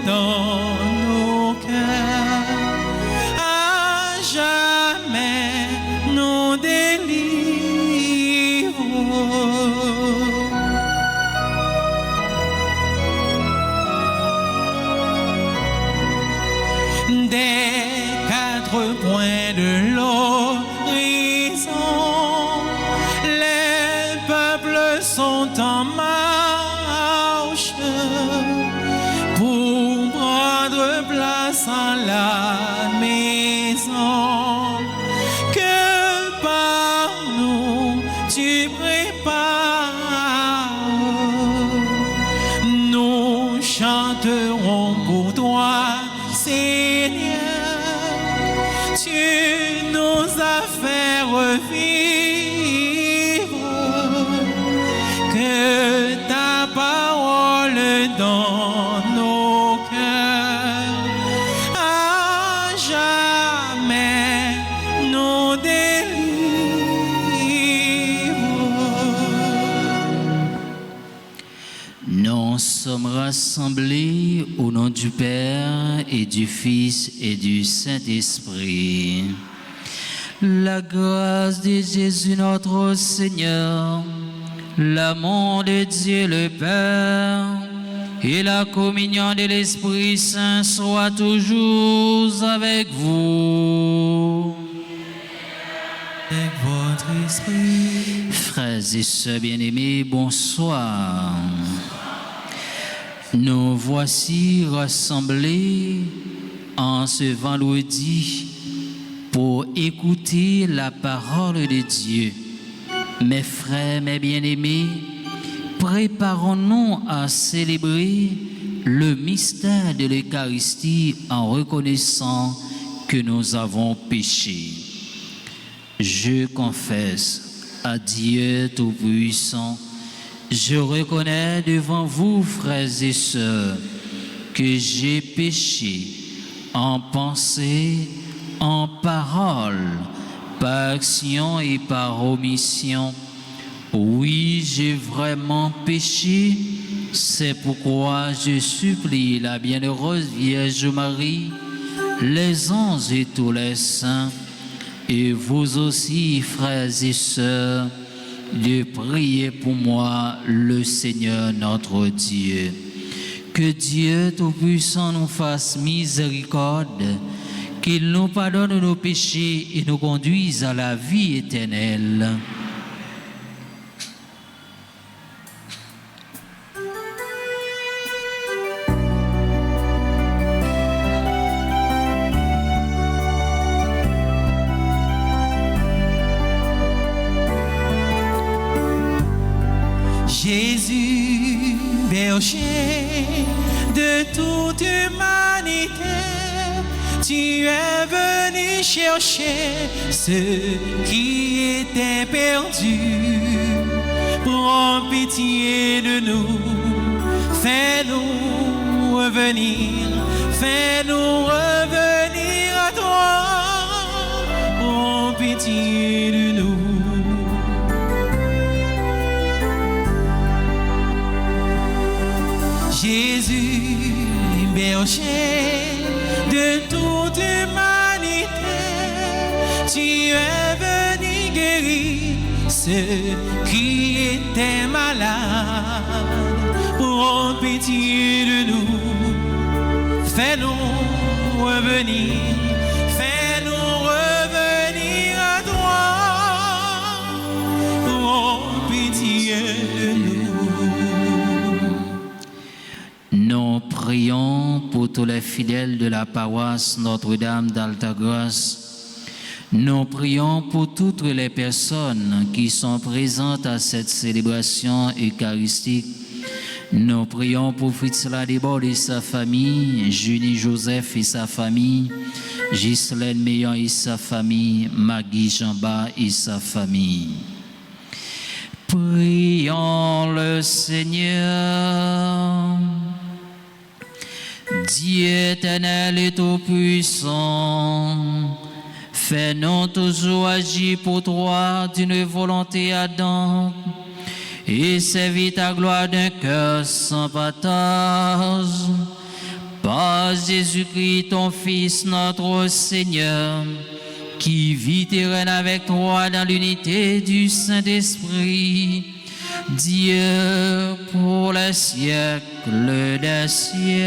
dans nos cœurs, à jamais nous délivre. Des quatre points de l'horizon, les peuples sont en marche pour prendre place en la maison que par nous tu prépares. Nous chanterons pour toi, Seigneur, tu nous as fait revivre, que ta parole dans nos cœurs, à jamais nous délivre. Nous sommes rassemblés au nom du Père et du Fils et du Saint-Esprit. La grâce de Jésus notre Seigneur, l'amour de Dieu le Père et la communion de l'Esprit Saint soient toujours avec vous. Avec votre esprit. Frères et sœurs bien-aimés, bonsoir. Nous voici rassemblés en ce vendredi pour écouter la parole de Dieu. Mes frères, mes bien-aimés, préparons-nous à célébrer le mystère de l'Eucharistie en reconnaissant que nous avons péché. Je confesse à Dieu Tout-Puissant, je reconnais devant vous, frères et sœurs, que j'ai péché en pensée, en parole, par action et par omission. Oui, j'ai vraiment péché, c'est pourquoi je supplie la bienheureuse Vierge Marie, les anges et tous les saints, et vous aussi, frères et sœurs, de prier pour moi, le Seigneur notre Dieu. Que Dieu Tout-Puissant nous fasse miséricorde, qu'il nous pardonne nos péchés et nous conduise à la vie éternelle. Jésus, berger de toute humanité, tu es venu chercher ceux qui étaient perdus. Prends pitié de nous, fais-nous revenir à toi. Prends pitié de nous. Jésus, berger de toute humanité, tu es venu guérir ceux qui étaient malades. Prends pitié de nous, fais-nous revenir à toi. Prends pitié de nous. Nous prions pour tous les fidèles de la paroisse Notre-Dame d'Altagrace. Nous prions pour toutes les personnes qui sont présentes à cette célébration eucharistique. Nous prions pour Fritz Ladebord et sa famille, Julie Joseph et sa famille, Ghislaine Meillon et sa famille, Maggie Jamba et sa famille. Prions le Seigneur. Dieu éternel et tout-puissant, fais-nous toujours agir pour toi d'une volonté ardente et servir ta gloire d'un cœur sans partage. Par Jésus-Christ, ton Fils, notre Seigneur, qui vit et règne avec toi dans l'unité du Saint-Esprit, Dieu pour les siècles des siècles.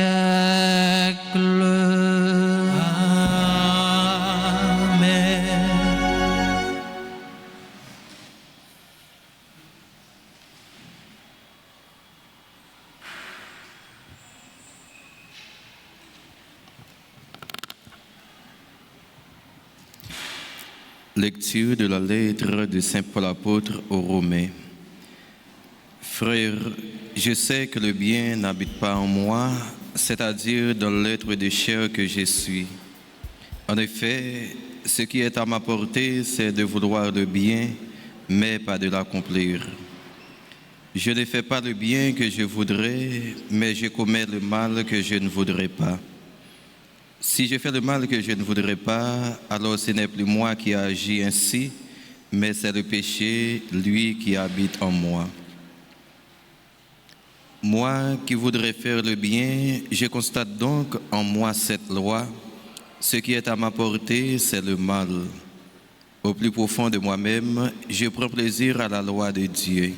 Amen. Lecture de la lettre de Saint Paul apôtre aux Romains. Frères, je sais que le bien n'habite pas en moi, c'est-à-dire dans l'être de chair que je suis. En effet, ce qui est à ma portée, c'est de vouloir le bien, mais pas de l'accomplir. Je ne fais pas le bien que je voudrais, mais je commets le mal que je ne voudrais pas. Si je fais le mal que je ne voudrais pas, alors ce n'est plus moi qui agis ainsi, mais c'est le péché, lui qui habite en moi. Moi qui voudrais faire le bien, je constate donc en moi cette loi. Ce qui est à ma portée, c'est le mal. Au plus profond de moi-même, je prends plaisir à la loi de Dieu.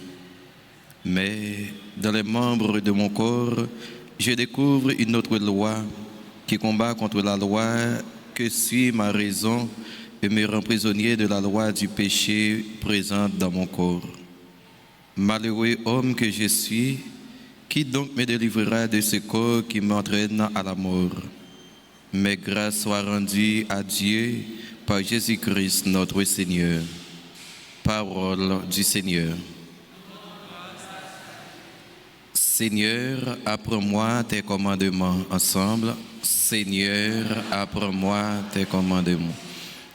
Mais dans les membres de mon corps, je découvre une autre loi qui combat contre la loi que suit ma raison et me rend prisonnier de la loi du péché présente dans mon corps. Malheureux homme que je suis, qui donc me délivrera de ce corps qui m'entraîne à la mort? Mais grâce soit rendue à Dieu par Jésus-Christ notre Seigneur. Parole du Seigneur. Seigneur, apprends-moi tes commandements ensemble. Seigneur, apprends-moi tes commandements.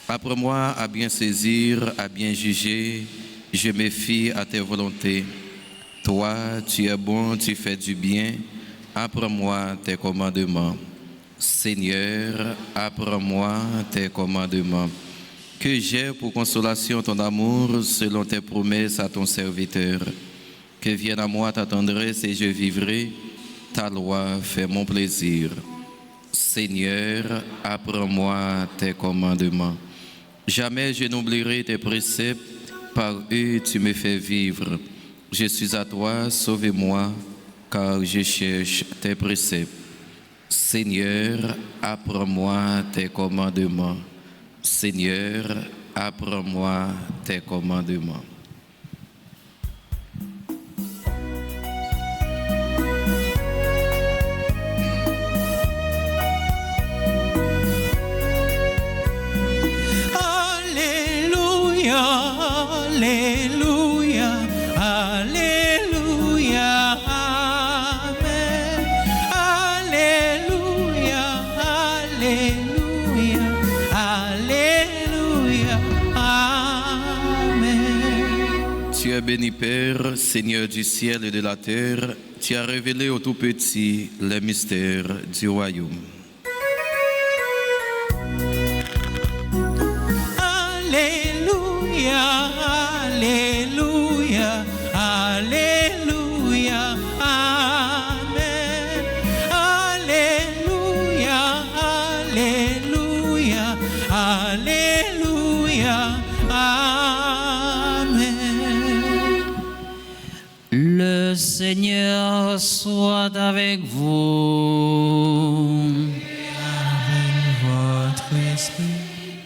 Apprends-moi à bien saisir, à bien juger. Je me fie à tes volontés. Toi, tu es bon, tu fais du bien. Apprends-moi tes commandements. Seigneur, apprends-moi tes commandements. Que j'ai pour consolation ton amour selon tes promesses à ton serviteur. Que vienne à moi ta tendresse et je vivrai. Ta loi fait mon plaisir. Seigneur, apprends-moi tes commandements. Jamais je n'oublierai tes préceptes, par eux tu me fais vivre. Je suis à toi, sauve-moi, car je cherche tes préceptes. Seigneur, apprends-moi tes commandements. Seigneur, apprends-moi tes commandements. Alléluia, Alléluia, Amen. Alléluia, Alléluia, Alléluia, Amen. Tu es béni Père, Seigneur du ciel et de la terre, tu as révélé aux tout petits les mystères du royaume. Alléluia, Alléluia, Alléluia, Amen. Alléluia, Alléluia, Alléluia, Amen. Le Seigneur soit avec vous. Avec votre esprit.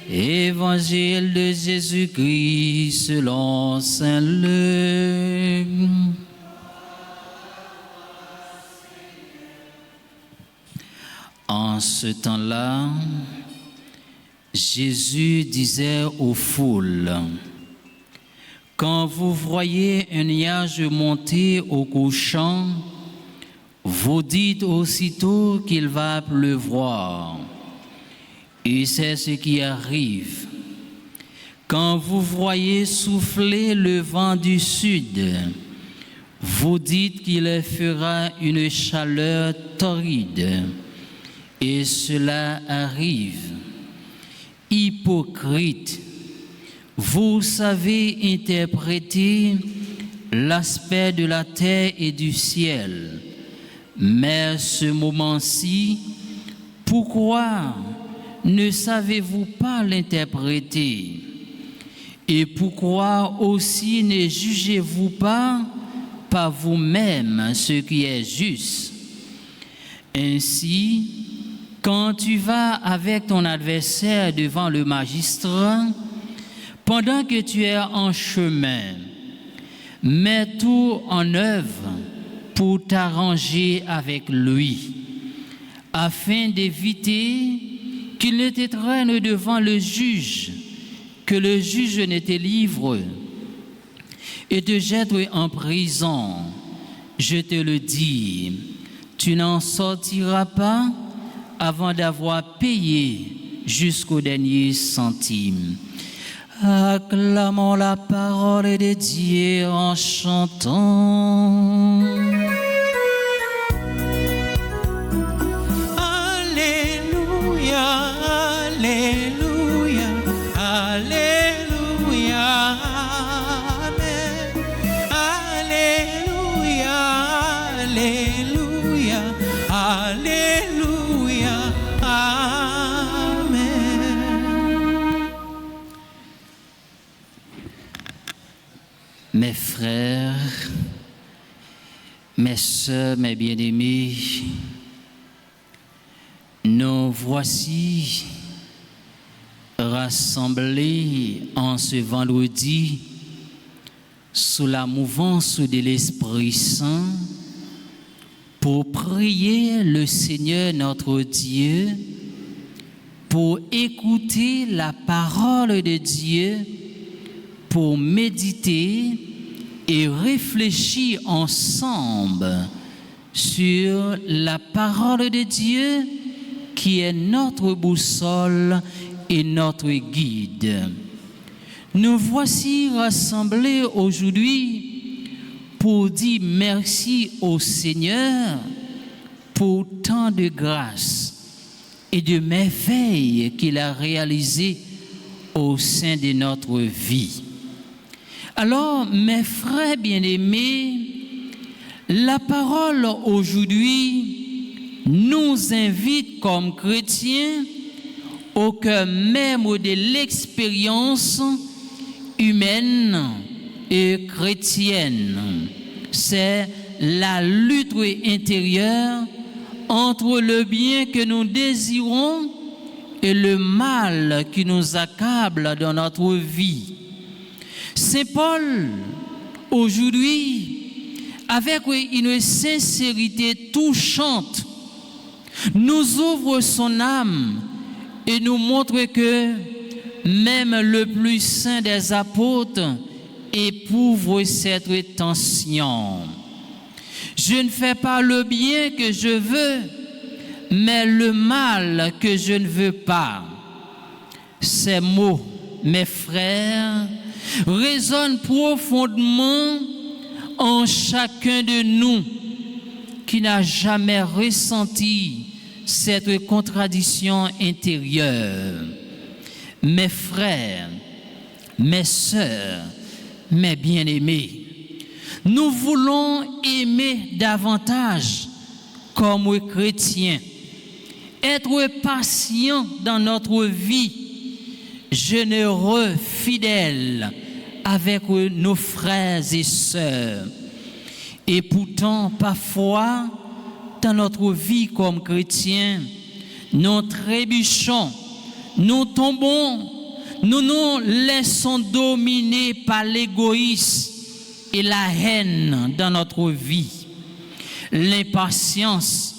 Évangile de Jésus-Christ selon Saint Luc. En ce temps-là, Jésus disait aux foules, « Quand vous voyez un nuage monter au couchant, vous dites aussitôt qu'il va pleuvoir. Et c'est ce qui arrive. Quand vous voyez souffler le vent du sud, vous dites qu'il fera une chaleur torride. Et cela arrive. Hypocrite, vous savez interpréter l'aspect de la terre et du ciel, mais ce moment-ci Pourquoi ne savez-vous pas l'interpréter? Et pourquoi aussi ne jugez-vous pas par vous-même ce qui est juste? Ainsi, quand tu vas avec ton adversaire devant le magistrat, pendant que tu es en chemin, mets tout en œuvre pour t'arranger avec lui, afin d'éviter qu'il ne te traîne devant le juge, que le juge ne te livre et te jette en prison. Je te le dis, tu n'en sortiras pas avant d'avoir payé jusqu'au dernier centime. Acclamons la parole de Dieu en chantant. Alléluia, Alléluia, Alléluia, Amen. Alléluia, Alléluia, Alléluia, Amen. Mes frères, mes sœurs, mes bien-aimés, nous voici rassemblés en ce vendredi sous la mouvance de l'Esprit Saint pour prier le Seigneur notre Dieu, pour écouter la parole de Dieu, pour méditer et réfléchir ensemble sur la parole de Dieu qui est notre boussole et notre guide. Nous voici rassemblés aujourd'hui pour dire merci au Seigneur pour tant de grâce et de merveilles qu'il a réalisées au sein de notre vie. Alors, mes frères bien-aimés, la parole aujourd'hui nous invite comme chrétiens au cœur même de l'expérience humaine et chrétienne. C'est la lutte intérieure entre le bien que nous désirons et le mal qui nous accable dans notre vie. Saint Paul, aujourd'hui, avec une sincérité touchante, nous ouvre son âme et nous montre que même le plus saint des apôtres éprouve cette tension. Je ne fais pas le bien que je veux, mais le mal que je ne veux pas. Ces mots, mes frères, résonnent profondément en chacun de nous qui n'a jamais ressenti cette contradiction intérieure. Mes frères, mes sœurs, mes bien-aimés, nous voulons aimer davantage comme chrétiens, être patients dans notre vie, généreux, fidèles avec nos frères et sœurs. Et pourtant, parfois, dans notre vie comme chrétiens, nous trébuchons, nous tombons, nous nous laissons dominer par l'égoïsme et la haine dans notre vie, l'impatience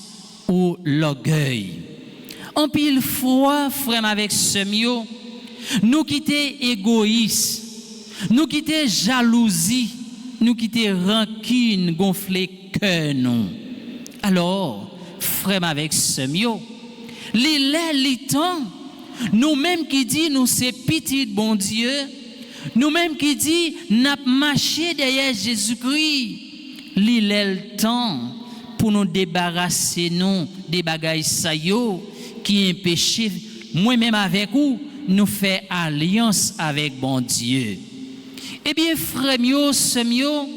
ou l'orgueil. En pile fois, frère avec semio, nous quitter égoïstes, nous quitter jalousie, nous quitter rancune, gonfler cœur nous. Alors, frère avec semio, les temps, nous-mêmes qui dit nous c'est petit bon Dieu, nous-mêmes qui dit n'a marché derrière Jésus-Christ, le temps pour nous débarrasser nous des bagailles saillots qui est péché, moi-même avec vous, nous fait alliance avec bon Dieu. Eh bien, frère mio, sœur mio,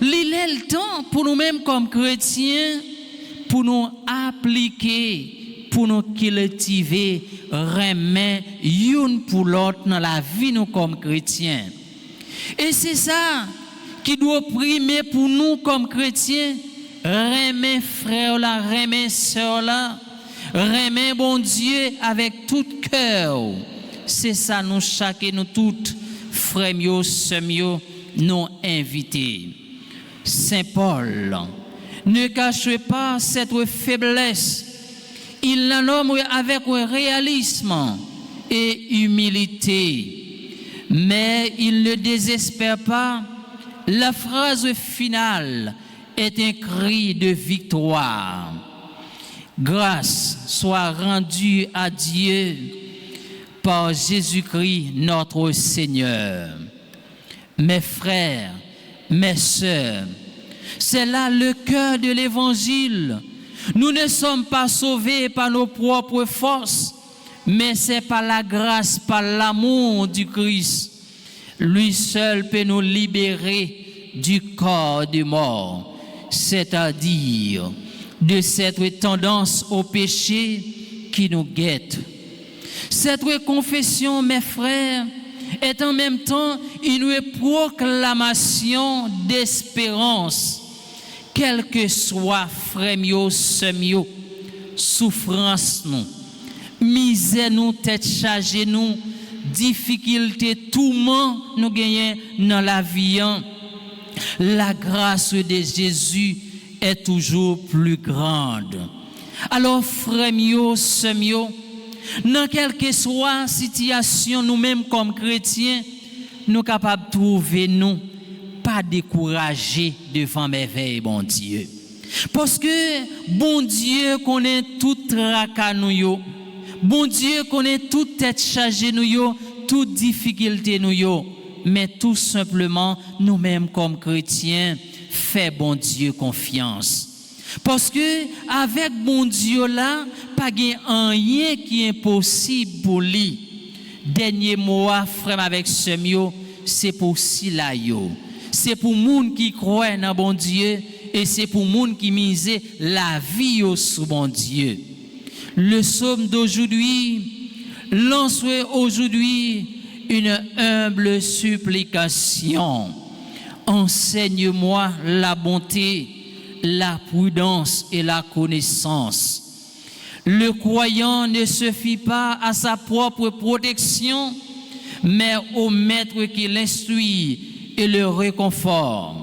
le temps pour nous-mêmes comme chrétiens, pour nous appliquer pour nous cultiver, remettre une pour l'autre dans la vie nous comme chrétiens. Et c'est ça qui doit primer pour nous comme chrétiens. Remettre frère là, remettre sœur là, remettre bon Dieu avec tout cœur. C'est ça nous chacun nous toutes frères mieux, sœurs mieux, nous invités. Saint Paul ne cache pas cette faiblesse. Il la nomme avec réalisme et humilité. Mais il ne désespère pas. La phrase finale est un cri de victoire. Grâce soit rendue à Dieu par Jésus-Christ notre Seigneur. Mes frères, mes sœurs, c'est là le cœur de l'Évangile. Nous ne sommes pas sauvés par nos propres forces, mais c'est par la grâce, par l'amour du Christ. Lui seul peut nous libérer du corps de mort, c'est-à-dire de cette tendance au péché qui nous guette. Cette confession, mes frères, est en même temps une proclamation d'espérance. Quel que soit frère mio, sœur mio, souffrance nous, misère nous, tête chargée nous, difficulté, tourment nous gagnons dans la vie. La grâce de Jésus est toujours plus grande. Alors frère mio, sœur mio, dans quelle que soit la situation, nous-mêmes comme chrétiens, nous sommes capables de trouver nous pas découragés devant merveille, bon Dieu. Parce que bon Dieu connaît tout tracas nous, bon Dieu connaît toute tête chargée nous, toute difficulté nous, mais tout simplement nous-mêmes comme chrétiens, fait bon Dieu confiance. Parce que avec bon Dieu là, pas rien qui est impossible pour lui. Dernier mot, frère avec ce mio, c'est pour si là yo. C'est pour monde qui croit dans bon Dieu et c'est pour monde qui mise la vie sous bon Dieu. Le psaume d'aujourd'hui lance aujourd'hui une humble supplication. Enseigne-moi la bonté, la prudence et la connaissance. Le croyant ne se fie pas à sa propre protection, mais au maître qui l'instruit et le réconforte.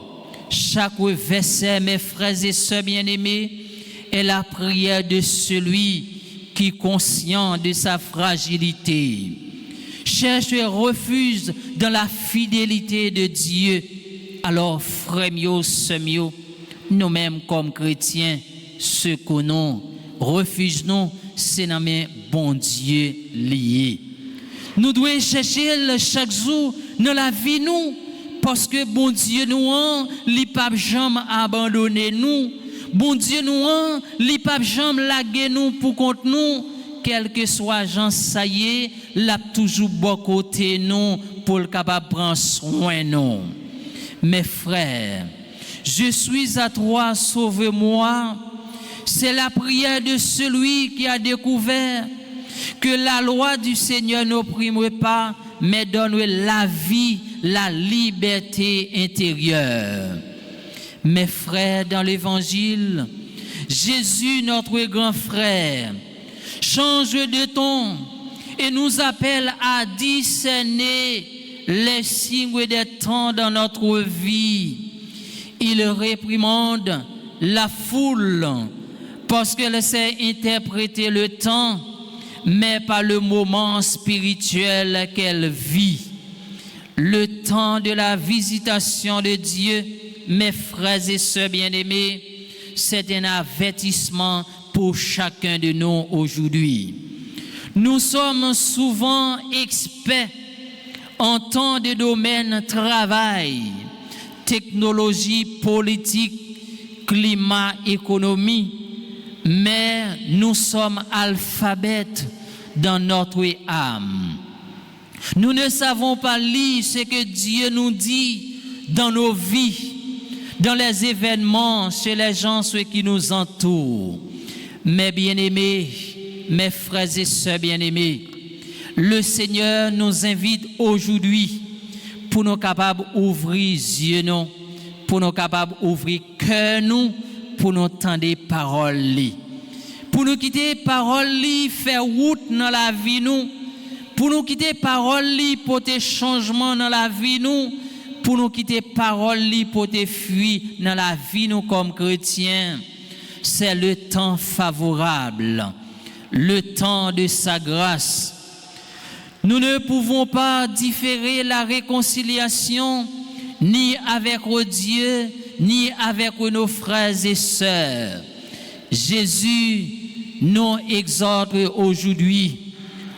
Chaque verset, mes frères et sœurs bien-aimés, est la prière de celui qui est conscient de sa fragilité, cherche et refuse dans la fidélité de Dieu. Alors, frères mieux, sœurs mieux, nous-mêmes comme chrétiens, ce que nous refusons, c'est dans mes bon Dieu lié. Nous devons chercher chaque jour dans la vie nous, parce que bon Dieu nous il pas jamais abandonner nous. Bon Dieu nous il pas jamais laguer nous pour contre nous, quel que soit Jean ça y est, l'a toujours bon côté nous pour le capable prendre soin nous. Mes frères, je suis à toi, sauve-moi. C'est la prière de celui qui a découvert que la loi du Seigneur n'opprime pas, mais donne la vie, la liberté intérieure. Mes frères, dans l'Évangile, Jésus, notre grand frère, change de ton et nous appelle à discerner les signes des temps dans notre vie. Il réprimande la foule parce qu'elle sait interpréter le temps, mais pas le moment spirituel qu'elle vit. Le temps de la visitation de Dieu, mes frères et sœurs bien-aimés, c'est un avertissement pour chacun de nous aujourd'hui. Nous sommes souvent experts en tant de domaine travail, technologie, politique, climat, économie, mais nous sommes alphabètes dans notre âme. Nous ne savons pas lire ce que Dieu nous dit dans nos vies, dans les événements, chez les gens, ceux qui nous entourent. Mais bien-aimés, mes frères et sœurs bien-aimés, le Seigneur nous invite aujourd'hui pour nous capables d'ouvrir les yeux, nous, pour nous capables d'ouvrir le cœur, nous, pour nous entendre les paroles. Pour nous quitter les paroles, faire route dans la vie, nous. Pour nous quitter les paroles, pour des changements dans la vie, nous. Pour nous quitter les paroles, pour des fuir dans la vie, nous, comme chrétiens. C'est le temps favorable, le temps de sa grâce. Nous ne pouvons pas différer la réconciliation ni avec Dieu, ni avec nos frères et sœurs. Jésus nous exhorte aujourd'hui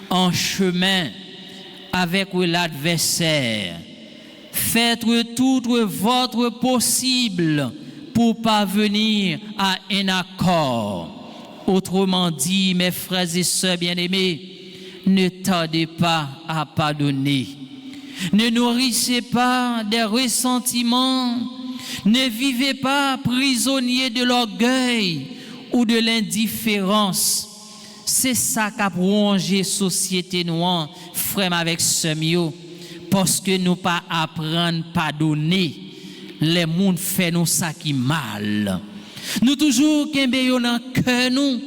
en chemin avec l'adversaire. Faites tout votre possible pour parvenir à un accord. Autrement dit, mes frères et sœurs bien-aimés, ne tardez pas à pardonner. Ne nourrissez pas des ressentiments. Ne vivez pas prisonnier de l'orgueil ou de l'indifférence. C'est ça qu'a rongé la société noire, frère avec sœur, parce que nous pas apprendre à pardonner. Les gens font nous ça qui mal. Nous toujours qu'embéons dans le cœur nous.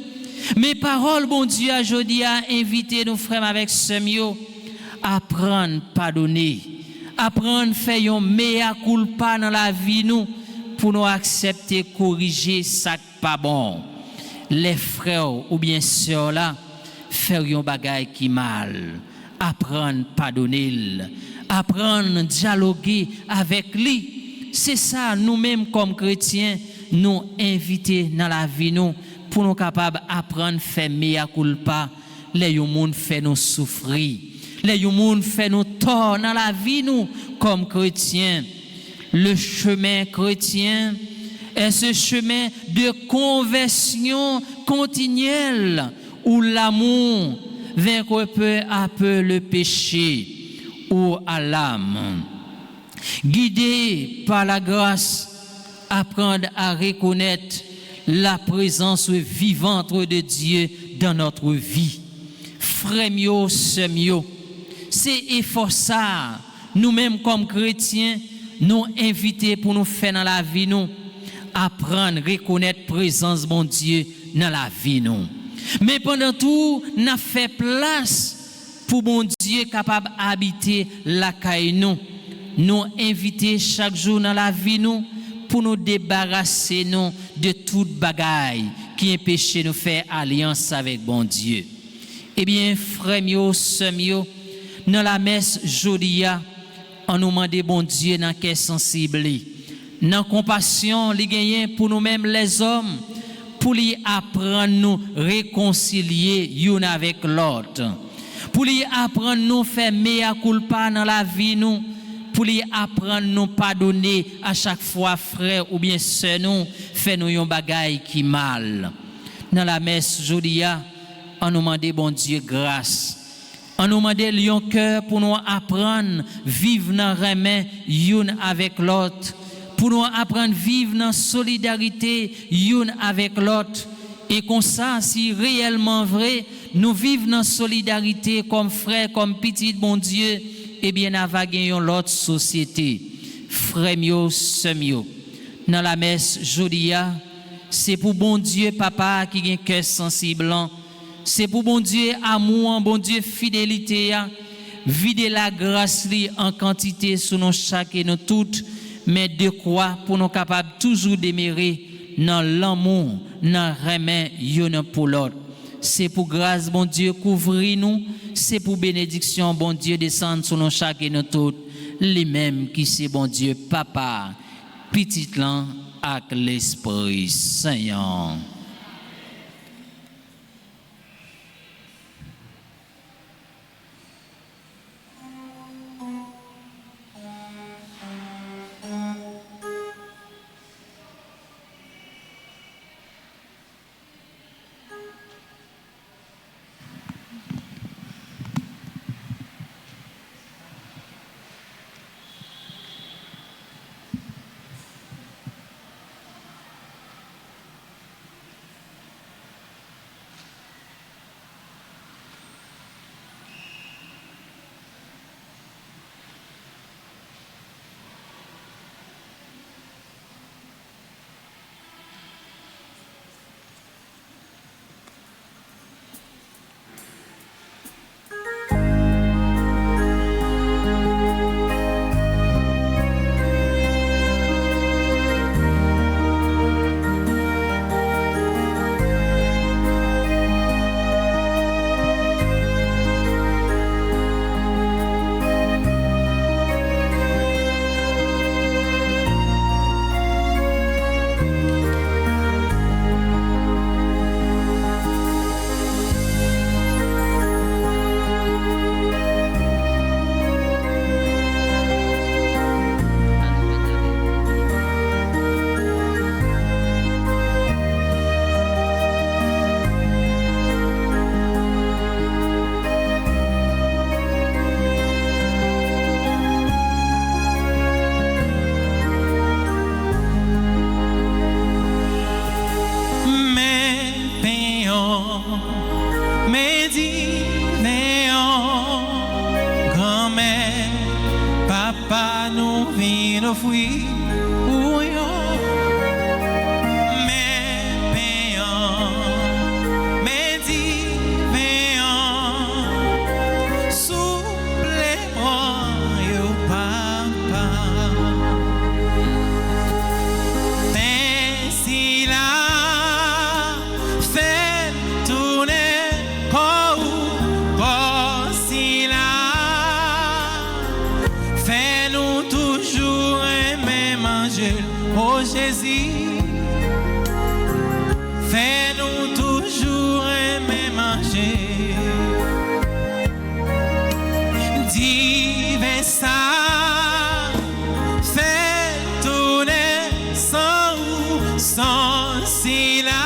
Mes paroles, bon Dieu, aujourd'hui a invité nos frères avec sœur à apprendre à pardonner, apprendre à faire un mea culpa dans la vie nous pour nous accepter, corriger ça qui pas bon. Les frères ou bien sœurs là, faire un bagage qui mal, apprendre à pardonner, apprendre à dialoguer avec lui. C'est ça, nous-mêmes comme chrétiens, nous inviter dans la vie nous pour nous capables d'apprendre à faire mea culpa. Les gens fait nous souffrir. Les gens fait nous tort dans la vie nous comme chrétiens. Le chemin chrétien est ce chemin de conversion continuelle où l'amour vaincre peu à peu le péché ou à l'âme. Guidé par la grâce, apprendre à reconnaître la présence vivante de Dieu dans notre vie. Frères mio, sœurs mio, c'est effort ça, nous-mêmes comme chrétiens, nous inviter pour nous faire dans la vie nous, apprendre à reconnaître la présence de mon Dieu dans la vie nous. Mais pendant tout, nous fait place pour mon Dieu capable d'habiter la caille nous. Nous inviter chaque jour dans la vie nous pour nous débarrasser nous de toute bagaille qui empêche nous faire alliance avec bon Dieu. Eh bien, frères mio, sœurs mio, dans la messe jodia, on nous demande bon Dieu dans quel sensible, dans compassion, li gagner pour nous-mêmes les hommes, pour lui apprendre nous réconcilier une avec l'autre, pour lui apprendre nous faire mea culpa dans la vie nous. Pour lui apprendre nous pardonner à chaque fois frère ou bien sœur nous fait nous un bagaille qui mal. Dans la messe jodia, on nous demande bon Dieu grâce. On nous demande lion cœur pour nous apprendre vivre dans remède une avec l'autre, pour nous apprendre vivre dans solidarité une avec l'autre. Et comme ça, si réellement vrai, nous vivons dans solidarité comme frères, comme petits bon Dieu, eh bien, nous avons l'autre société. Frères mio, sœurs mio. Dans la messe jodia, c'est pour bon Dieu, papa, qui a un cœur sensible. C'est pour bon Dieu, amour, bon Dieu, fidélité. Vider la grâce en quantité sur nous chaque et nous toutes, mais de quoi pour nous capables toujours d'aimer dans l'amour, dans le remède, y'en pour l'autre. C'est pour grâce, bon Dieu, couvrir nous. C'est pour bénédiction, bon Dieu, descendre sur nous chaque et nous toutes. Les mêmes qui c'est, bon Dieu, papa, petit lan, avec l'Esprit Saint. Méditerranéen, grand-mère, papa nous vient offrir. Oh Jésus, fais-nous toujours aimer manger. Divers ça, fais tourner sans cela.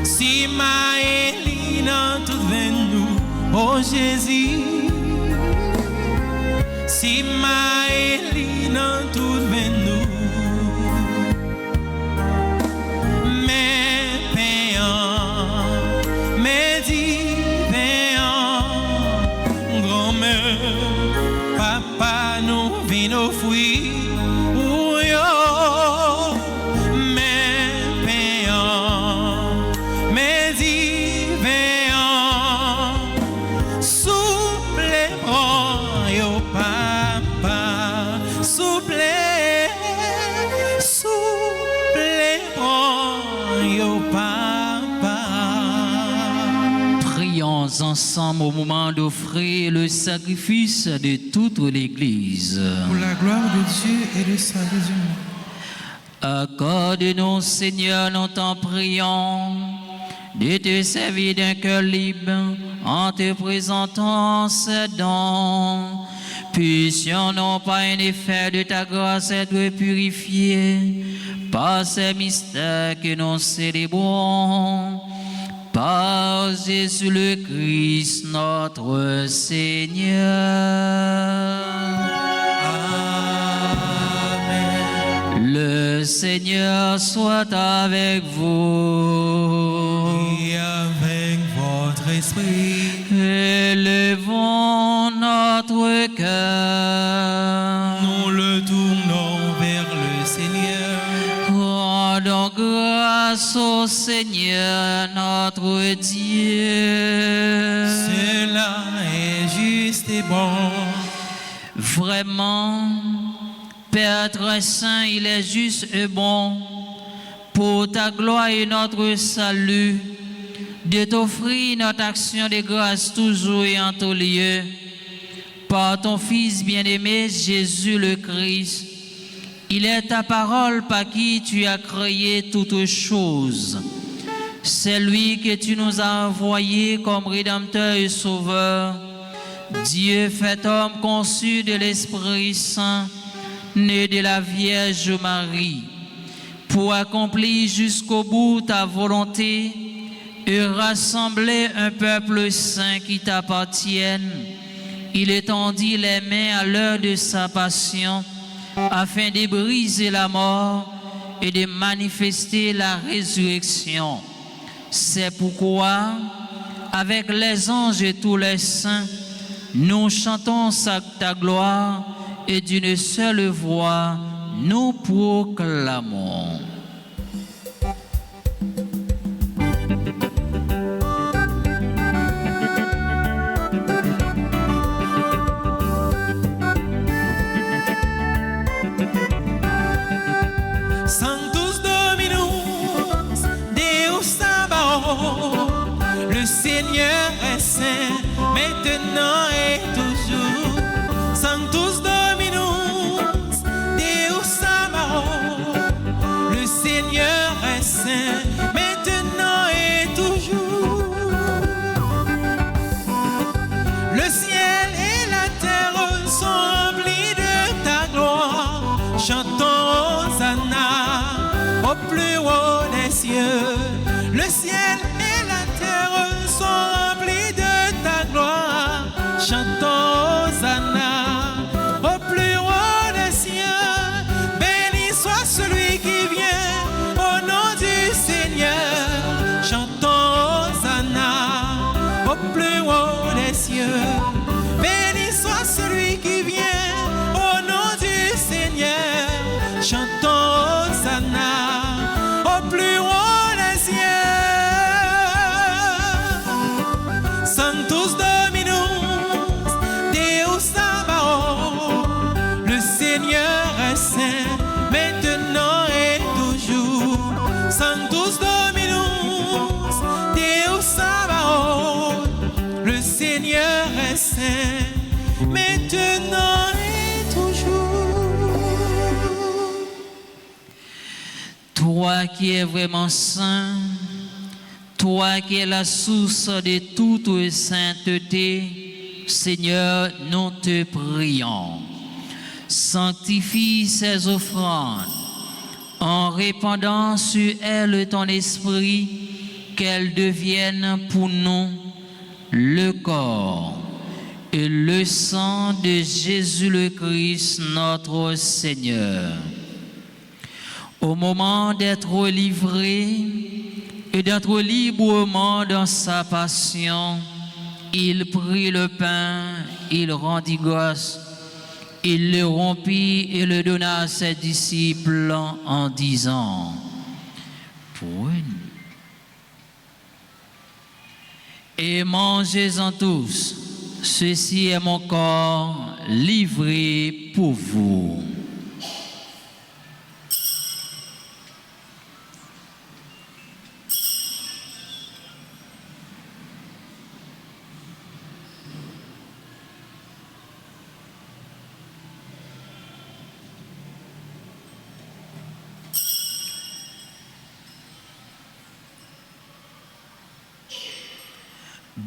Si ma Elina tout nous, oh Jésus. Si ma Elina tout nous, mes payants, mes divins, grand-mère, papa nous vient offrir. Mes payants, mes divins, souple les bras, yo papa, souple les bras, yo papa. Prions ensemble au moment d'offrir le sacrifice de toute l'Église. Pour la gloire de Dieu et le salut du monde. Accorde-nous, Seigneur, nous t'en prions, de te servir d'un cœur libre en te présentant ces dons. Puissions-nous par un effet de ta grâce être purifiés par ces mystères que nous célébrons. Par Jésus le Christ, notre Seigneur. Le Seigneur soit avec vous. Et avec votre esprit. Élevons notre cœur. Nous le tournons vers le Seigneur. Rendons grâce au Seigneur notre Dieu. Cela est juste et bon. Vraiment, Père très saint, il est juste et bon pour ta gloire et notre salut de t'offrir notre action de grâce toujours et en tout lieu par ton Fils bien-aimé Jésus le Christ. Il est ta parole par qui tu as créé toutes choses. C'est lui que tu nous as envoyé comme Rédempteur et Sauveur. Dieu fait homme conçu de l'Esprit Saint, né de la Vierge Marie, pour accomplir jusqu'au bout ta volonté et rassembler un peuple saint qui t'appartienne. Il étendit les mains à l'heure de sa passion, afin de briser la mort et de manifester la résurrection. C'est pourquoi, avec les anges et tous les saints, nous chantons ta gloire et d'une seule voix, nous proclamons. Sanctus Dominus, Deus Sabaoth, le Seigneur est saint, maintenant et toujours. Sanctus Dominus, Deus Sabaoth, le Seigneur est saint, maintenant et toujours. Le ciel et la terre sont remplis de ta gloire. Chantons Hosanna au plus haut des cieux. Le ciel et la terre sont remplis de ta gloire. Chantons toi qui es vraiment saint, toi qui es la source de toute sainteté, Seigneur, nous te prions. Sanctifie ces offrandes en répandant sur elles ton esprit, qu'elles deviennent pour nous le corps et le sang de Jésus le Christ, notre Seigneur. Au moment d'être livré et d'être librement dans sa passion, il prit le pain, il rendit grâce, il le rompit et le donna à ses disciples en disant: prenez et mangez-en tous, ceci est mon corps livré pour vous.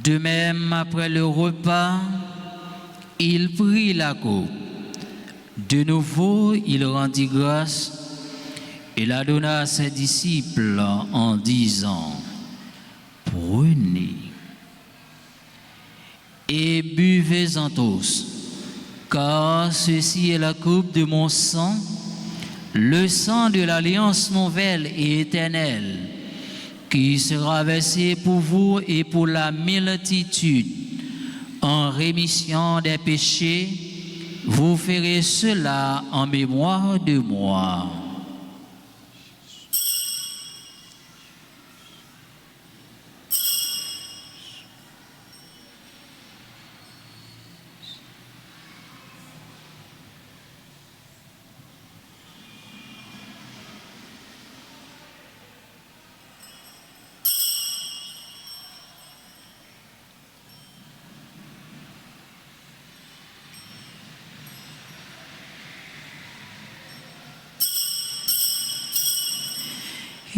De même, après le repas, il prit la coupe. De nouveau, il rendit grâce et la donna à ses disciples en disant: prenez et buvez-en tous, car ceci est la coupe de mon sang, le sang de l'alliance nouvelle et éternelle, qui sera versé pour vous et pour la multitude en rémission des péchés. Vous ferez cela en mémoire de moi.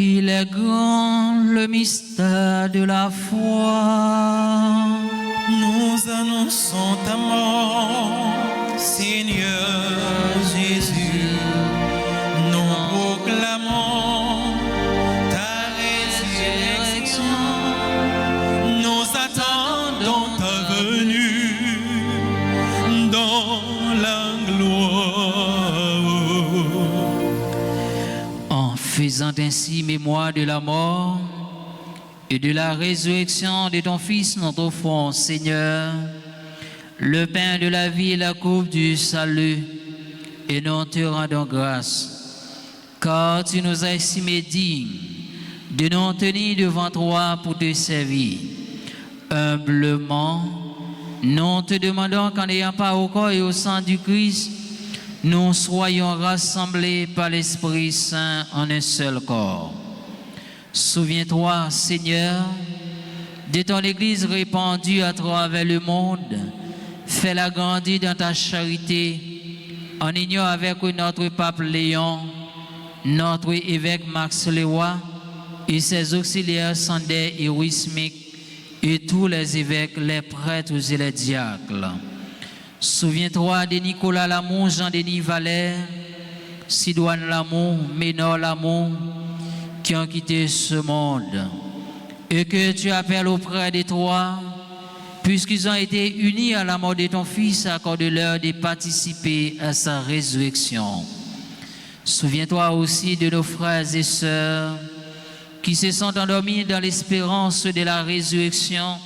Il est grand le mystère de la foi. Nous annonçons ta mort, Seigneur Jésus. Nous proclamons ta résurrection. Nous attendons ta venue dans la gloire. En faisant ainsi mémoire de la mort et de la résurrection de ton Fils, notre front, Seigneur, le pain de la vie et la coupe du salut, et nous te rendons grâce, car tu nous as estimés dignes de nous tenir devant toi pour te servir. Humblement, nous te demandons qu'en n'ayant pas au corps et au sang du Christ, nous soyons rassemblés par l'Esprit Saint en un seul corps. Souviens-toi, Seigneur, de ton Église répandue à travers le monde. Fais-la grandir dans ta charité, en union avec notre pape Léon, notre évêque Max Leroy et ses auxiliaires Sandé et Wismic, et tous les évêques, les prêtres et les diacres. Souviens-toi de Nicolas Lamont, Jean-Denis Valère, Sidoine Lamont, Ménor Lamont, qui ont quitté ce monde, et que tu appelles auprès de toi, puisqu'ils ont été unis à la mort de ton Fils, accorde-leur de participer à sa résurrection. Souviens-toi aussi de nos frères et sœurs qui se sont endormis dans l'espérance de la résurrection,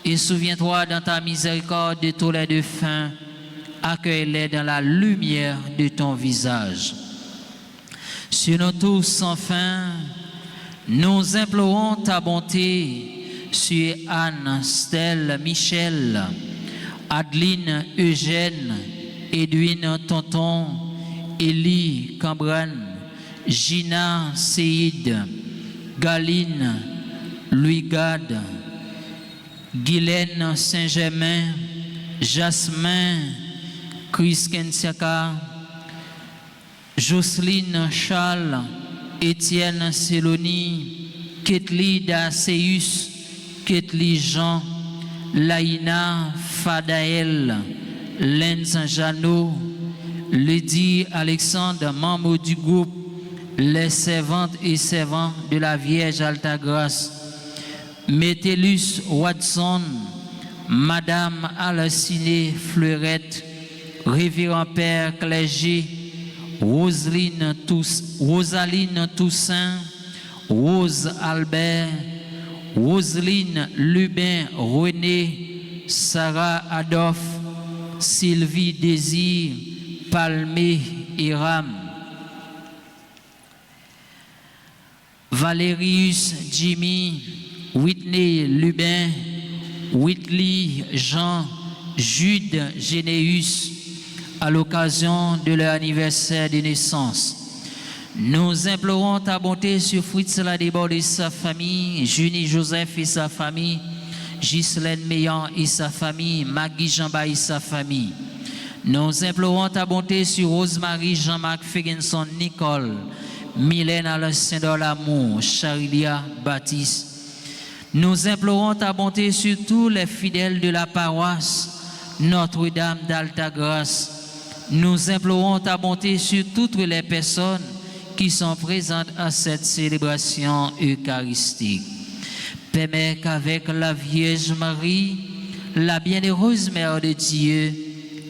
et souviens-toi dans ta miséricorde de tous les défunts, accueille-les dans la lumière de ton visage. Sur nous tous, enfin, nous implorons ta bonté sur Anne, Stella, Michel, Adeline, Eugène, Edwin, Tonton, Élie, Cambran, Gina, Séide, Galine, Louis-Gade, Guylaine, Saint-Germain, Jasmin, Chris Kensiaka, Jocelyne, Charles, Étienne Céloni, Ketli Daseus, Ketli Jean, Laïna Fadaël, Lenz Jeannot, Lydie Alexandre, membre du groupe Les Servantes et Servants de la Vierge Altagrace, Métellus Watson, Madame Alcine Fleurette, Révérend Père Clergé, Rosaline Toussaint, Rose Albert, Roseline Lubin René, Sarah Adolphe, Sylvie Désir, Palmé et Ram, Valérius Jimmy, Whitney Lubin, Whitley Jean, Jude Généus, à l'occasion de leur anniversaire de naissance. Nous implorons ta bonté sur Fritz Ladebord et sa famille, Junie Joseph et sa famille, Ghislaine Meillan et sa famille, Maggie Jamba et sa famille. Nous implorons ta bonté sur Rosemary Jean-Marc Ferguson Nicole, Mylène Alcindor de l'Amour, Charilia Baptiste. Nous implorons ta bonté sur tous les fidèles de la paroisse Notre-Dame d'Altagrace. Nous implorons ta bonté sur toutes les personnes qui sont présentes à cette célébration eucharistique. Permets qu'avec la Vierge Marie, la bienheureuse Mère de Dieu,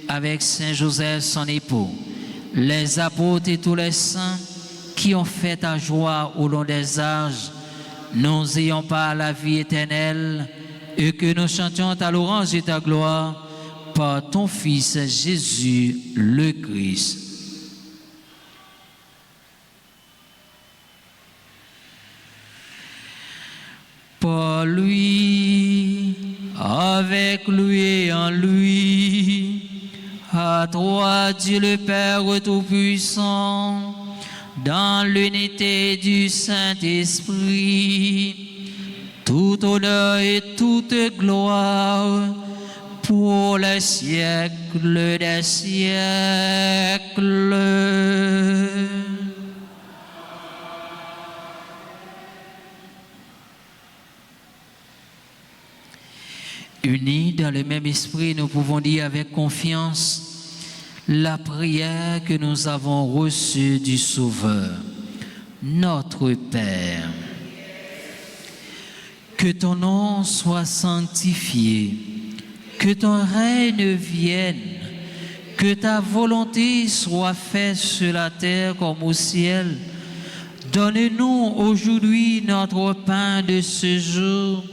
avec Saint Joseph son époux, les apôtres et tous les saints qui ont fait ta joie au long des âges, nous ayons pas la vie éternelle et que nous chantions ta louange et ta gloire par ton Fils Jésus le Christ. Par lui, avec lui et en lui, à toi Dieu le Père Tout-Puissant, dans l'unité du Saint-Esprit, tout honneur et toute gloire pour les siècles des siècles. Unis dans le même esprit, nous pouvons dire avec confiance la prière que nous avons reçue du Sauveur. Notre Père, que ton nom soit sanctifié, que ton règne vienne, que ta volonté soit faite sur la terre comme au ciel. Donne-nous aujourd'hui notre pain de ce jour.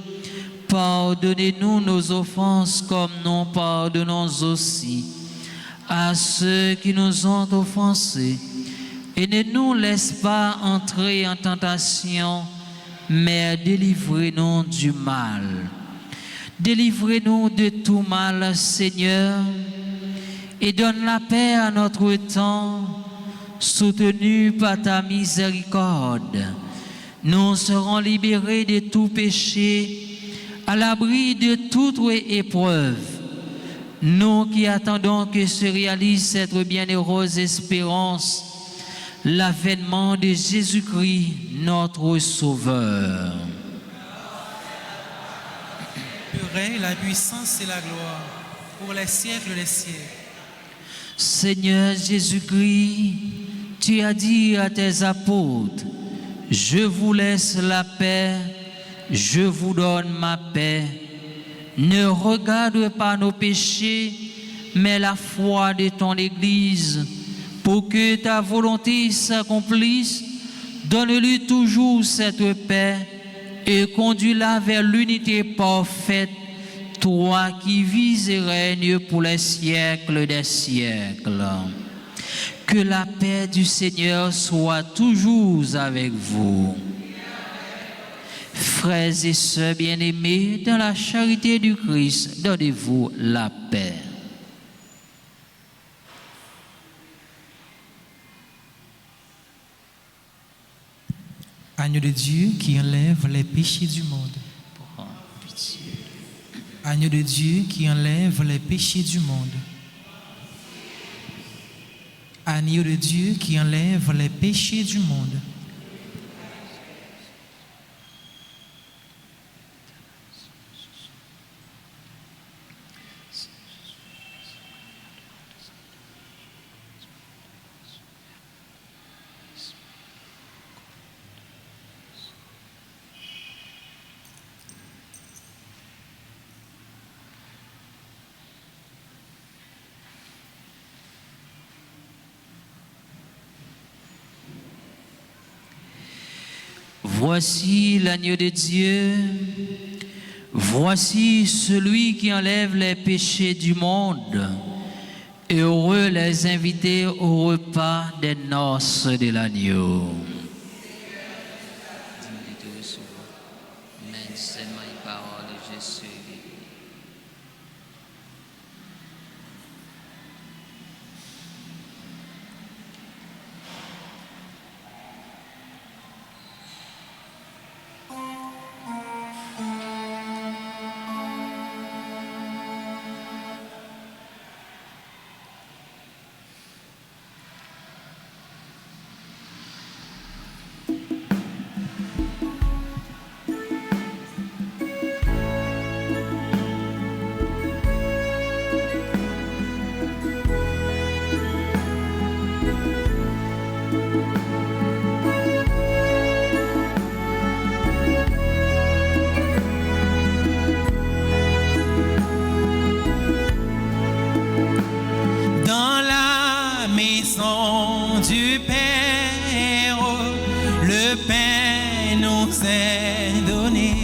Pardonnez-nous nos offenses comme nous pardonnons aussi à ceux qui nous ont offensés. Et ne nous laisse pas entrer en tentation, mais délivrez-nous du mal. Délivrez-nous de tout mal, Seigneur, et donne la paix à notre temps, soutenu par ta miséricorde. Nous serons libérés de tout péché, à l'abri de toute épreuve. Nous qui attendons que se réalise cette bienheureuse espérance, l'avènement de Jésus-Christ, notre Sauveur. Le règne, la puissance et la gloire pour les siècles des siècles. Seigneur Jésus-Christ, tu as dit à tes apôtres, je vous laisse la paix, je vous donne ma paix. Ne regarde pas nos péchés, mais la foi de ton Église, pour que ta volonté s'accomplisse. Donne-lui toujours cette paix et conduis-la vers l'unité parfaite, toi qui vis et règnes pour les siècles des siècles. Que la paix du Seigneur soit toujours avec vous. Frères et sœurs bien-aimés, dans la charité du Christ, donnez-vous la paix. Agneau de Dieu qui enlève les péchés du monde. Agneau de Dieu qui enlève les péchés du monde. Agneau de Dieu qui enlève les péchés du monde. Voici l'agneau de Dieu. Voici celui qui enlève les péchés du monde. Heureux les invités au repas des noces de l'agneau. Du Père, le pain nous est donné.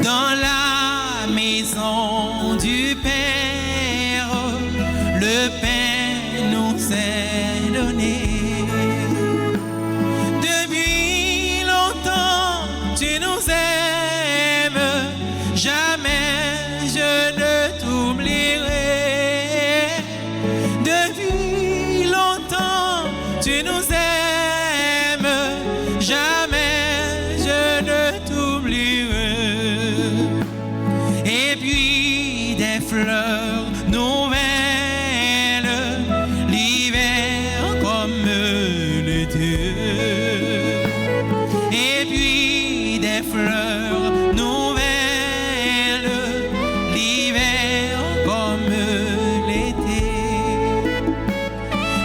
Dans la maison du Père, le pain nous est donné. Depuis longtemps, tu nous aimes, jamais je ne t'oublierai. Depuis longtemps, tu nous aimes, jamais je ne t'oublierai. Et puis des fleurs nouvelles, l'hiver comme l'été. Et puis des fleurs nouvelles, l'hiver comme l'été.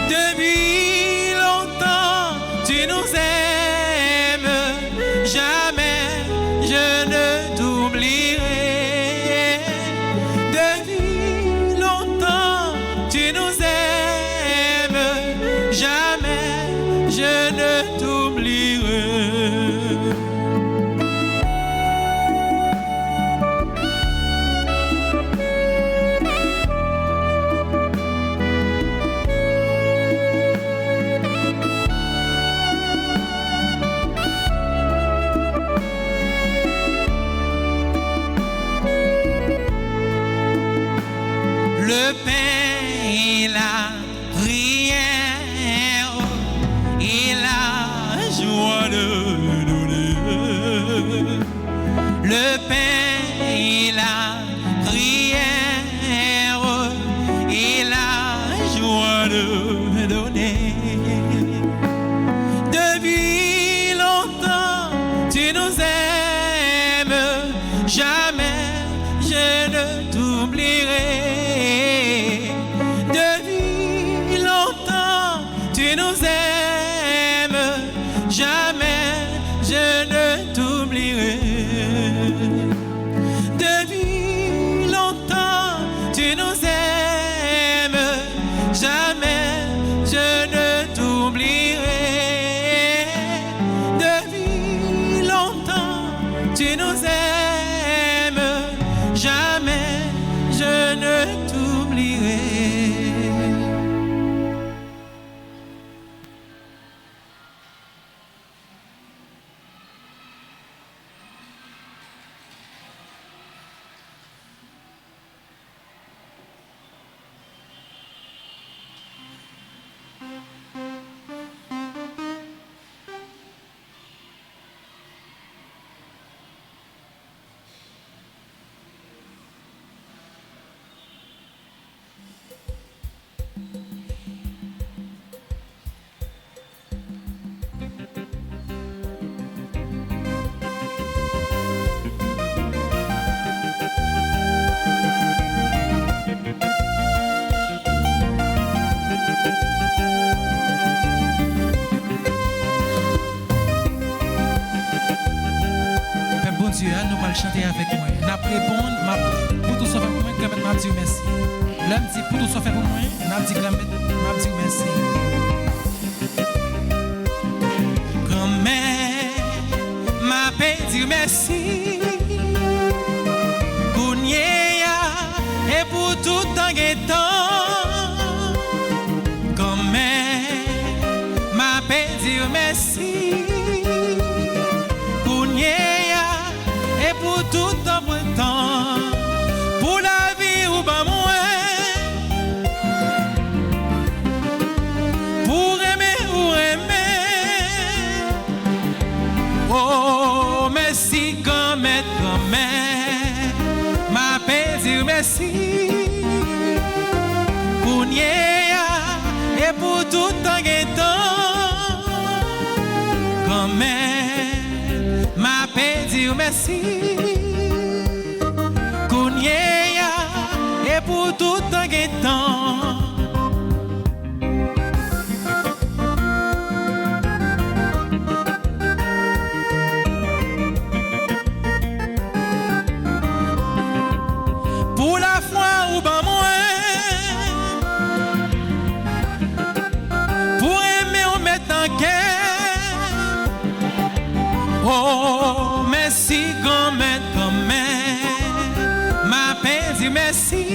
Depuis longtemps, tu nous aimes, jamais je ne t'oublierai. Depuis longtemps, tu nous aimes, jamais je ne t'oublierai. Le pain et la prière et la joie de donner. Le pain et la prière et la joie de donner. Depuis longtemps, tu nous aimes, jamais je ne t'oublierai. Depuis longtemps, tu nous aimes, jamais je ne t'oublierai. Depuis longtemps, tu nous aimes, jamais je ne t'oublierai. Depuis longtemps, tu nous aimes, jamais je ne t'oublierai. Père bon Dieu, nous allons chanter avec moi. Nous répondons pour tout ça fait pour moi, Clément m'a dit merci. L'homme dit pour tout ça fait pour moi, nous dit Clément m'a dit merci. Grand-mère m'a dit merci. Kounia et pour tout temps et temps. Comme m'a dit merci. Kounia et pour tout temps et temps. Pour la vie ou pas moi. Oh, merci comme m'a dit merci. Pour et pour tout temps et temps. Comme m'a dit merci. Pour et pour tout temps et temps. Oh, merci comme m'a dit merci.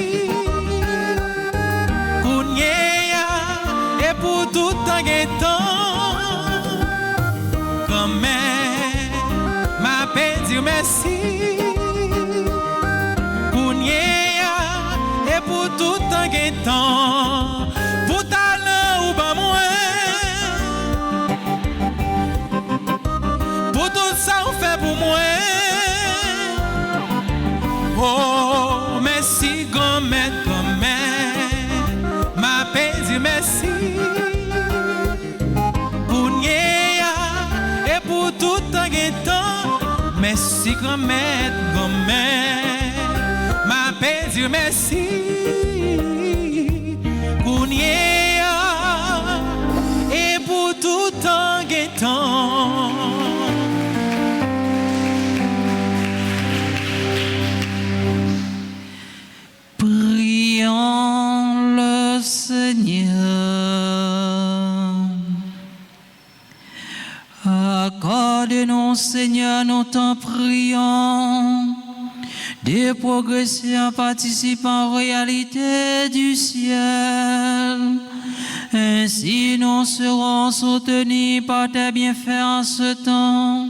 Kounia et pour tout temps et temps. Comme m'a dit merci. Kounia et pour tout temps et temps. Pour talent ou pas moi. Ça on fait pour moi. Oh, merci comme m'a dit merci. Pour et pour tout temps et temps. Merci comme m'a dit merci. Pour et pour tout temps et temps. Le Seigneur, accorde-nous, Seigneur, nous t'en prions, de progresser en participant en réalité du ciel. Ainsi, nous serons soutenus par tes bienfaits en ce temps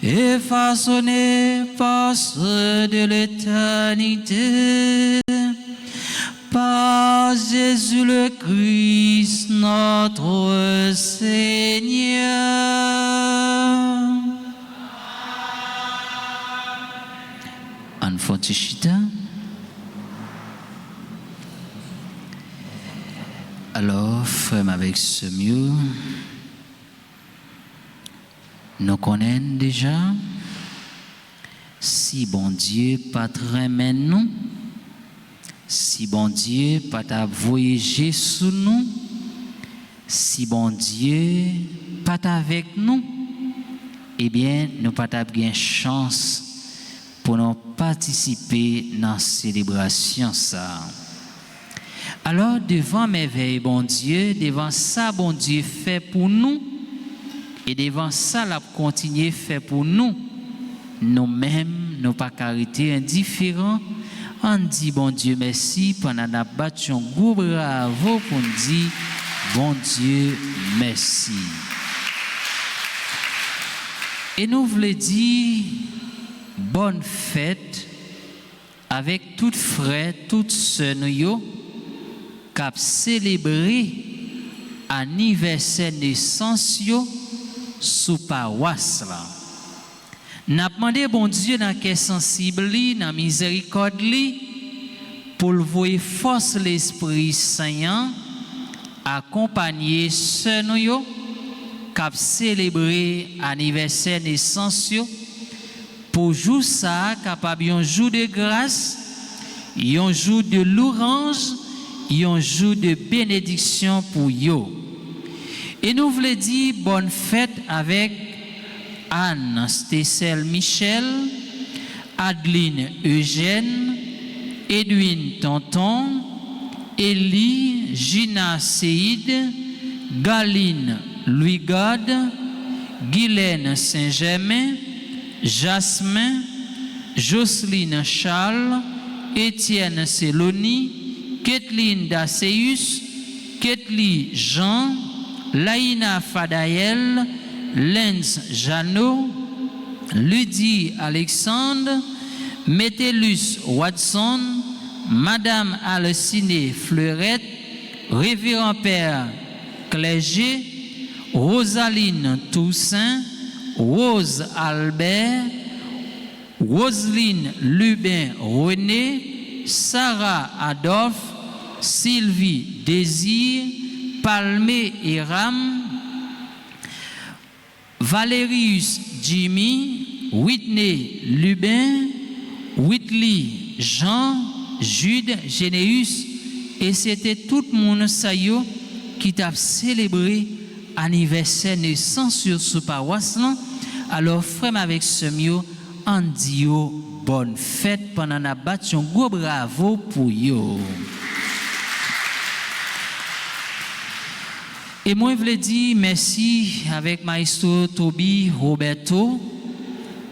et façonnés par ceux de l'éternité. Par Jésus le Christ, notre Seigneur. Anne Fontichita. Alors, frère, avec ce mieux, nous connaissons déjà, si bon Dieu pas très nous, si bon Dieu pas t'a voyager sous nous, si bon Dieu pas avec nous, eh bien, nous pas t'a bien chance pour nous participer dans la célébration ça. Alors, devant merveille, bon Dieu, devant ça, bon Dieu fait pour nous, et devant ça, la continuer fait pour nous, nous-mêmes, nous pas carité indifférents. On dit bon Dieu merci pendant la battu un gros bravo pour nous dire bon Dieu merci. Et nous voulons dire bonne fête avec toutes frères, toutes sœurs nous qui ont célébré anniversaire naissance sous paroisse là. N'a demandé bon Dieu dans quel sensible dans miséricorde pour le voir force l'Esprit Saint accompagner ceux nous qui ont célébré anniversaire naissance pour jour ça capable un jour de grâce, un jour de louange, un jour de bénédiction pour eux. Et nous voulons dire bonne fête avec Anne Stécelle Michel, Adeline Eugène, Edwin Tonton, Élie Gina Seïd, Galine Louis God, Guylaine Saint-Germain, Jasmin, Jocelyne Charles, Étienne Céloni, Kathleen Daceus, Kathleen Jean, Laïna Fadaël, Lenz Jeannot, Ludie Alexandre, Métellus Watson, Madame Alcine Fleurette, Révérend Père Clergé, Rosaline Toussaint, Rose Albert, Roselyne Lubin René, Sarah Adolphe, Sylvie Désir, Palmé Eram, Valérius Jimmy, Whitney Lubin, Whitley Jean, Jude Généus, et c'était tout le monde qui t'a célébré anniversaire naissance sur ce paroisse là. Alors frère avec ce mieux en dit bonne fête pendant la battu un gros bravo pour yo. Et moi je voulais dire merci avec maestro Toby Roberto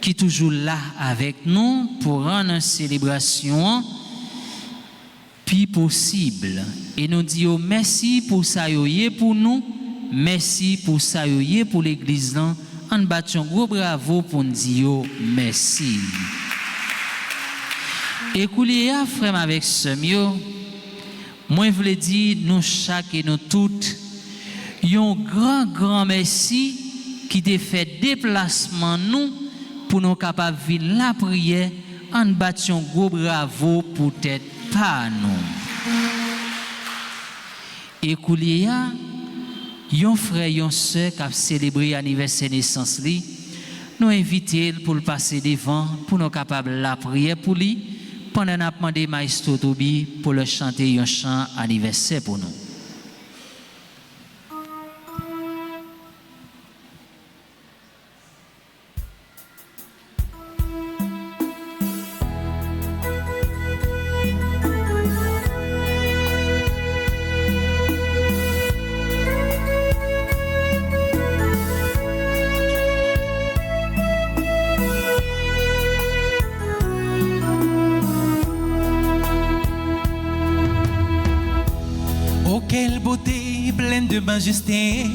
qui est toujours là avec nous pour rendre une célébration plus possible. Et nous disons merci pour ça pour nous, merci pour ça pour l'église là. On bat un gros bravo pour nous dire merci. Et Koulia frère avec ce mieux, moi je voulais dire nous chaque et nous toutes un grand merci qui t'a fait déplacement nous pour nous capables de vivre la prière en battant un gros bravo pour être pas nous. Et Koulia, yon frère, yon sœur qui a célébré l'anniversaire de naissance, nous invitons pour le passer devant, pour nous capables de la prière pour lui, pendant qu'on a demandé Maestro Toby pour le chanter un chant anniversaire pour nous. Quelle beauté pleine de majesté,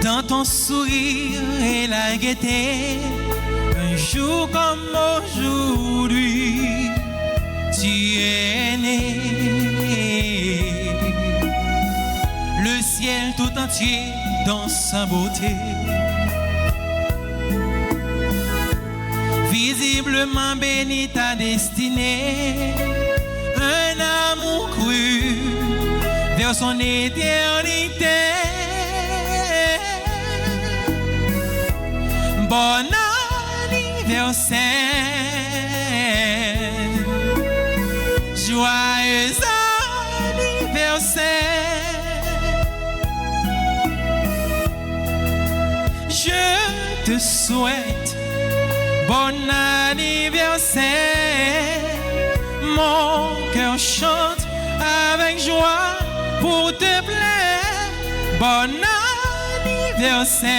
dans ton sourire et la gaieté, un jour comme aujourd'hui, tu es né. Le ciel tout entier dans sa beauté, visiblement béni ta destinée. Un amour cru vers son éternité. Bon anniversaire, joyeux anniversaire. Je te souhaite bon anniversaire. Mon cœur chante avec joie pour te plaire. Bon anniversaire,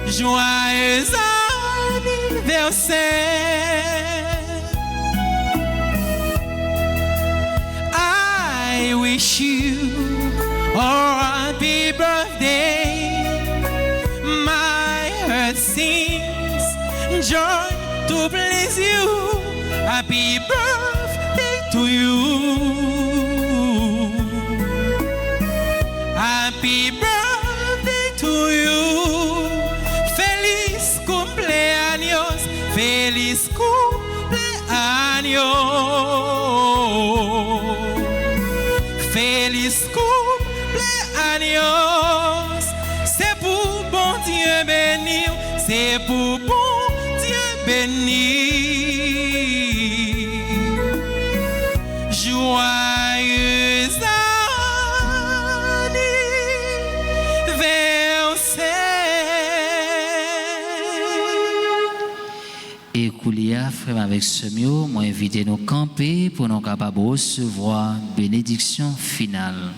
joyeux anniversaire. I wish you a happy birthday. My heart sings joy to please you. Happy birthday to you. Happy birthday to you. Feliz cumpleaños. Feliz cumpleaños. Feliz cumpleaños. C'est pour bon Dieu bénir. C'est pour bon béni, joyeux anniversaire. Et Koulia, frère avec ce mieux, moi invité nous camper pour nous capables de recevoir bénédiction finale.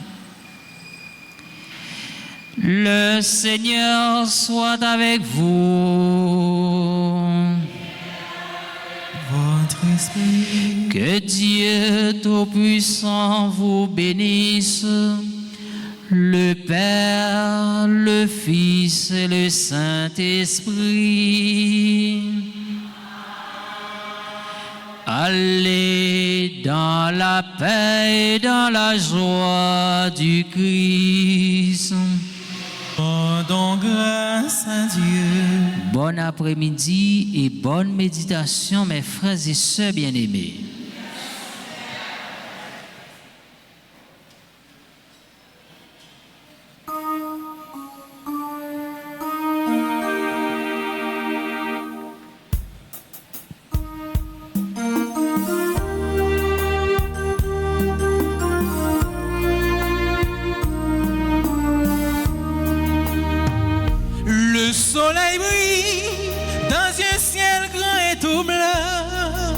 Le Seigneur soit avec vous. Votre esprit. Que Dieu Tout-Puissant vous bénisse, le Père, le Fils et le Saint-Esprit. Allez dans la paix et dans la joie du Christ. Rendons grâce à Dieu. Bon après-midi et bonne méditation, mes frères et sœurs bien-aimés. Le soleil brille dans un ciel grand et tout blanc,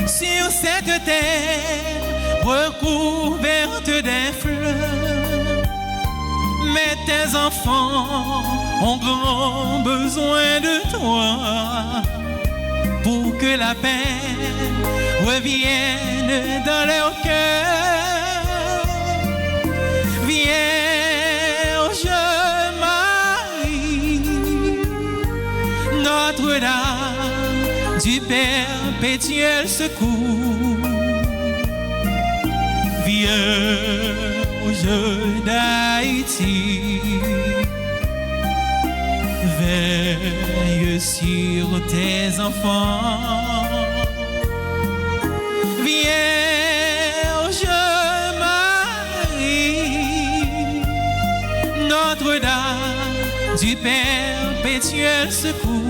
sur cette terre recouverte d'un fleuve. Mais tes enfants ont grand besoin de toi pour que la paix revienne dans leur cœur. Vierge Notre-Dame du perpétuel secours, Vierge d'Haïti, veille sur tes enfants. Vierge Marie, Notre-Dame du perpétuel secours,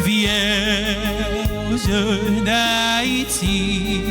Vierge d'Haïti,